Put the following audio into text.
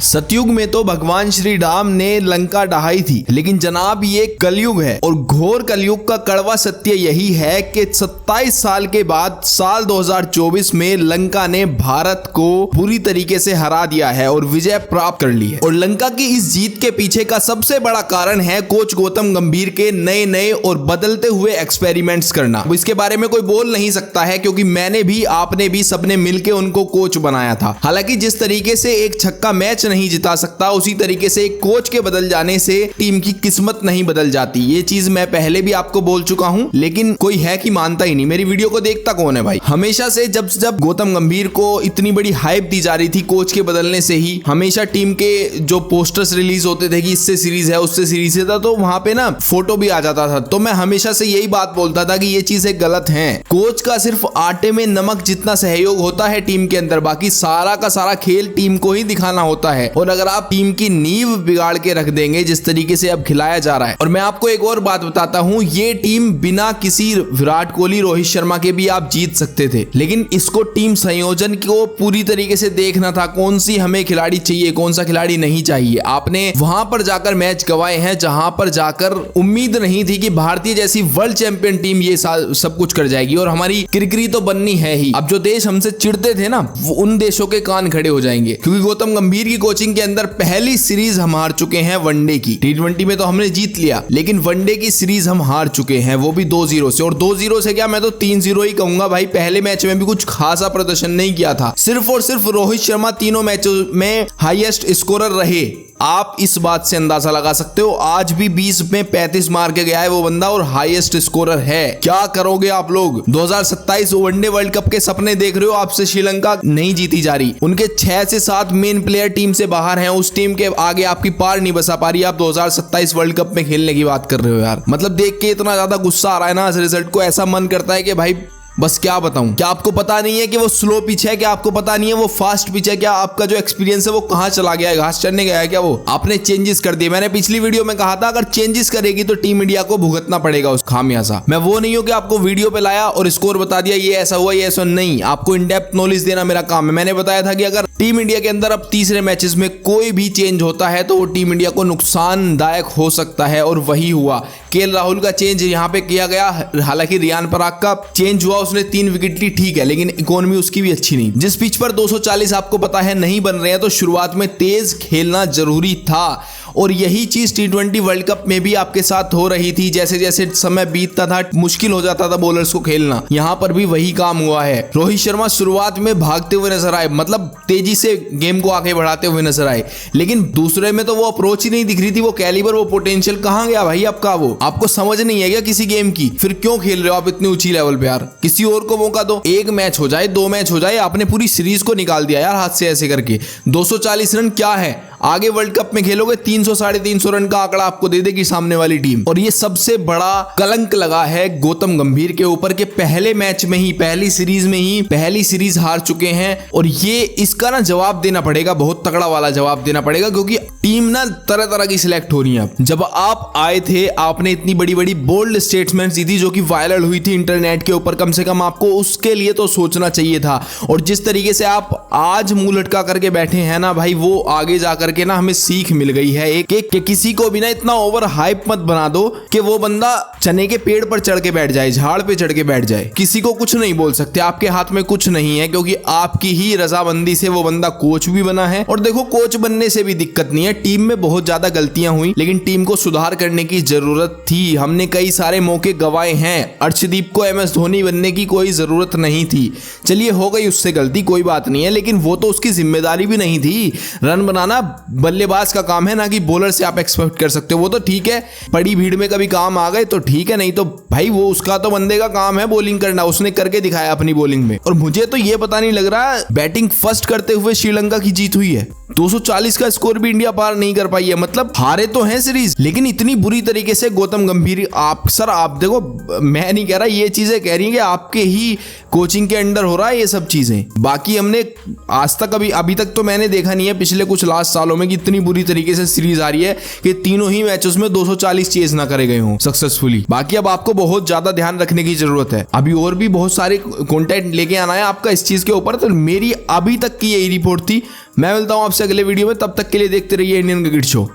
सतयुग में तो भगवान श्री राम ने लंका ढहाई थी, लेकिन जनाब ये कलयुग है और घोर कलयुग का कड़वा सत्य यही है कि 27 साल के बाद साल 2024 में लंका ने भारत को पूरी तरीके से हरा दिया है और विजय प्राप्त कर ली है। और लंका की इस जीत के पीछे का सबसे बड़ा कारण है कोच गौतम गंभीर के नए नए और बदलते हुए एक्सपेरिमेंट्स करना। इसके बारे में कोई बोल नहीं सकता है क्योंकि मैंने भी, आपने भी, सबने मिलकर उनको कोच बनाया था। हालांकि जिस तरीके से एक छक्का मैच नहीं जिता सकता, उसी तरीके से एक कोच के बदल जाने से टीम की किस्मत नहीं बदल जाती। ये चीज मैं पहले भी आपको बोल चुका हूं, लेकिन कोई है कि मानता ही नहीं। मेरी वीडियो को देखता कौन है भाई? हमेशा से जब गौतम गंभीर को इतनी बड़ी हाइप दी जा रही थी कोच के बदलने से ही, हमेशा टीम के जो पोस्टर्स रिलीज होते थे कि इससे सीरीज है, उससे सीरीज है, तो वहां पे ना फोटो भी आ जाता था। तो मैं हमेशा से यही बात बोलता था कि ये चीजें गलत हैं। कोच का सिर्फ आटे में नमक जितना सहयोग होता है टीम के अंदर, बाकी सारा का सारा खेल टीम को ही दिखाना होता है। और अगर आप टीम की नींव बिगाड़ के रख देंगे जिस तरीके से अब खिलाया जा रहा है, और मैं आपको एक और बात बताता हूं, ये टीम बिना किसी विराट कोहली, रोहित शर्मा के भी आप जीत सकते थे, लेकिन इसको टीम संयोजन को पूरी तरीके से देखना था, कौन सी हमें खिलाड़ी चाहिए, कौन सा खिलाड़ी नहीं चाहिए। आपने वहां पर जाकर मैच गंवाए हैं जहां पर जाकर उम्मीद नहीं थी कि भारतीय जैसी वर्ल्ड चैंपियन टीम ये सब कुछ कर जाएगी और हमारी किरकिरी तो बननी है ही। अब जो देश हमसे चिढ़ते थे ना, उन देशों के कान खड़े हो जाएंगे, क्योंकि गौतम गंभीर की कोचिंग के अंदर पहली सीरीज हम हार चुके हैं वनडे की। T20 में तो हमने जीत लिया, लेकिन वनडे की सीरीज हम हार चुके हैं, वो भी 2-0 से। और 2-0 से क्या, मैं तो 3-0 ही कहूंगा भाई। पहले मैच में भी कुछ खासा प्रदर्शन नहीं किया था, सिर्फ और सिर्फ रोहित शर्मा तीनों मैचों में हाईएस्ट स्कोरर रहे। आप इस बात से अंदाजा लगा सकते हो, आज भी 20 में 35 मार के गया है वो बंदा और हाईएस्ट स्कोरर है। क्या करोगे आप लोग? 2027 वनडे वर्ल्ड कप के सपने देख रहे हो, आपसे श्रीलंका नहीं जीती जा रही। उनके 6 से 7 मेन प्लेयर टीम से बाहर हैं, उस टीम के आगे आपकी पार नहीं बसा पा रही। आप 2027 वर्ल्ड कप में खेलने की बात कर रहे हो यार। मतलब देख के इतना ज्यादा गुस्सा आ रहा है ना इस रिजल्ट को, ऐसा मन करता है कि भाई बस क्या बताऊं। क्या आपको पता नहीं है कि वो स्लो पिच है? क्या आपको पता नहीं है वो फास्ट पिच है? क्या आपका जो एक्सपीरियंस है वो कहां चला गया है? घास चढ़ने गया है क्या वो? आपने चेंजेस कर दिए। मैंने पिछली वीडियो में कहा था अगर चेंजेस करेगी तो टीम इंडिया को भुगतना पड़ेगा उस खामियाजा। मैं वो नहीं हूं कि आपको वीडियो पे लाया और स्कोर बता दिया ये ऐसा हुआ, ये ऐसा नहीं। आपको इन डेप्थ नॉलेज देना मेरा काम है। मैंने बताया था कि अगर टीम इंडिया के अंदर अब तीसरे मैचेस में कोई भी चेंज होता है तो वो टीम इंडिया को नुकसानदायक हो सकता है, और वही हुआ। केएल राहुल का चेंज यहां पे किया गया, हालांकि रियान पराग का चेंज हुआ, उसने 3 विकेट ली, ठीक है, लेकिन इकोनॉमी उसकी भी अच्छी नहीं। जिस पिच पर 240 आपको पता है नहीं बन रहे हैं, तो शुरुआत में तेज खेलना जरूरी था। और यही चीज T20 वर्ल्ड कप में भी आपके साथ हो रही थी। जैसे जैसे समय बीतता था मुश्किल हो जाता था बॉलर्स को खेलना, यहां पर भी वही काम हुआ है। रोहित शर्मा शुरुआत में भागते हुए नजर आए, मतलब तेजी से गेम को आगे बढ़ाते हुए नजर आए, लेकिन दूसरे में तो वो अप्रोच ही नहीं दिख रही थी, वो कैलिबर, वो पोटेंशियल कहां गया भाई आपका? वो आपको समझ नहीं है क्या किसी गेम की? फिर क्यों खेल रहे हो आप इतनी ऊंची लेवल पे यार? किसी और को मौका दो, एक मैच हो जाए, 2 मैच हो जाए। आपने पूरी सीरीज को निकाल दिया यार हाथ से ऐसे करके। 240 रन क्या है? आगे वर्ल्ड कप में खेलोगे 300-350 रन का आंकड़ा आपको दे देगी सामने वाली टीम। और ये सबसे बड़ा कलंक लगा है गौतम गंभीर के ऊपर के पहले मैच में ही, पहली सीरीज में ही पहली सीरीज हार चुके हैं। और ये इसका ना जवाब देना पड़ेगा, बहुत तगड़ा वाला जवाब देना पड़ेगा, क्योंकि टीम ना तरह तरह की सिलेक्ट हो रही है। जब आप आए थे आपने इतनी बड़ी बड़ी बोल्ड स्टेटमेंट्स दी थी जो कि वायरल हुई थी इंटरनेट के ऊपर, कम से कम आपको उसके लिए तो सोचना चाहिए था। और जिस तरीके से आप आज मुंह लटका करके बैठे हैं ना भाई, वो आगे जाकर के ना हमें सीख मिल गई है एक कि किसी को भी ना इतना ओवर हाइप मत बना दो कि वो बंदा चने के पेड़ पर चढ़ के बैठ जाए, झाड़ पे चढ़ के बैठ जाए। किसी को कुछ नहीं बोल सकते, आपके हाथ में कुछ नहीं है, क्योंकि आपकी ही रजामंदी से वो बंदा कोच भी बना है। और देखो कोच बनने से भी दिक्कत नहीं है, टीम में बहुत ज्यादा गलतियां हुई, लेकिन टीम को सुधार करने की जरूरत थी। हमने कई सारे मौके गंवाए हैं। अर्शदीप को MS धोनी बनने की कोई जरूरत नहीं थी। चलिए हो गई उससे गलती, कोई बात नहीं है, लेकिन वो तो उसकी जिम्मेदारी भी नहीं थी। रन बनाना बल्लेबाज का काम है, ना कि बॉलर से आप एक्सपेक्ट कर सकते हो। वो तो ठीक है, बड़ी भीड़ में कभी काम आ गए तो ठीक है, नहीं तो भाई वो उसका तो बंदे का काम है बॉलिंग करना, उसने करके दिखाया अपनी बॉलिंग में। और मुझे तो ये पता नहीं लग रहा बैटिंग फर्स्ट करते हुए श्रीलंका की जीत हुई है। 240 का स्कोर भी इंडिया पार नहीं कर पाई है, मतलब हारे तो हैं सीरीज, लेकिन इतनी बुरी तरीके से गौतम गंभीर, आप देखो, मैं नहीं कह रहा, ये चीजें कह रही है कि आपके ही कोचिंग के अंडर हो रहा है ये सब चीजें। बाकी हमने आज तक अभी तक तो मैंने देखा नहीं है पिछले कुछ लास्ट सालों में कि इतनी बुरी तरीके से सीरीज आ रही है कि तीनों ही मैचेस में 240 चेज ना करे गए हों सक्सेसफुली। बाकी अब आपको बहुत ज्यादा ध्यान रखने की जरूरत है, अभी और भी बहुत सारे कंटेंट लेके आना है आपका इस चीज के ऊपर। तो मेरी अभी तक की यही रिपोर्ट थी, मैं मिलता हूं आपसे अगले वीडियो में, तब तक के लिए देखते रहिए इंडियन क्रिकेट शो।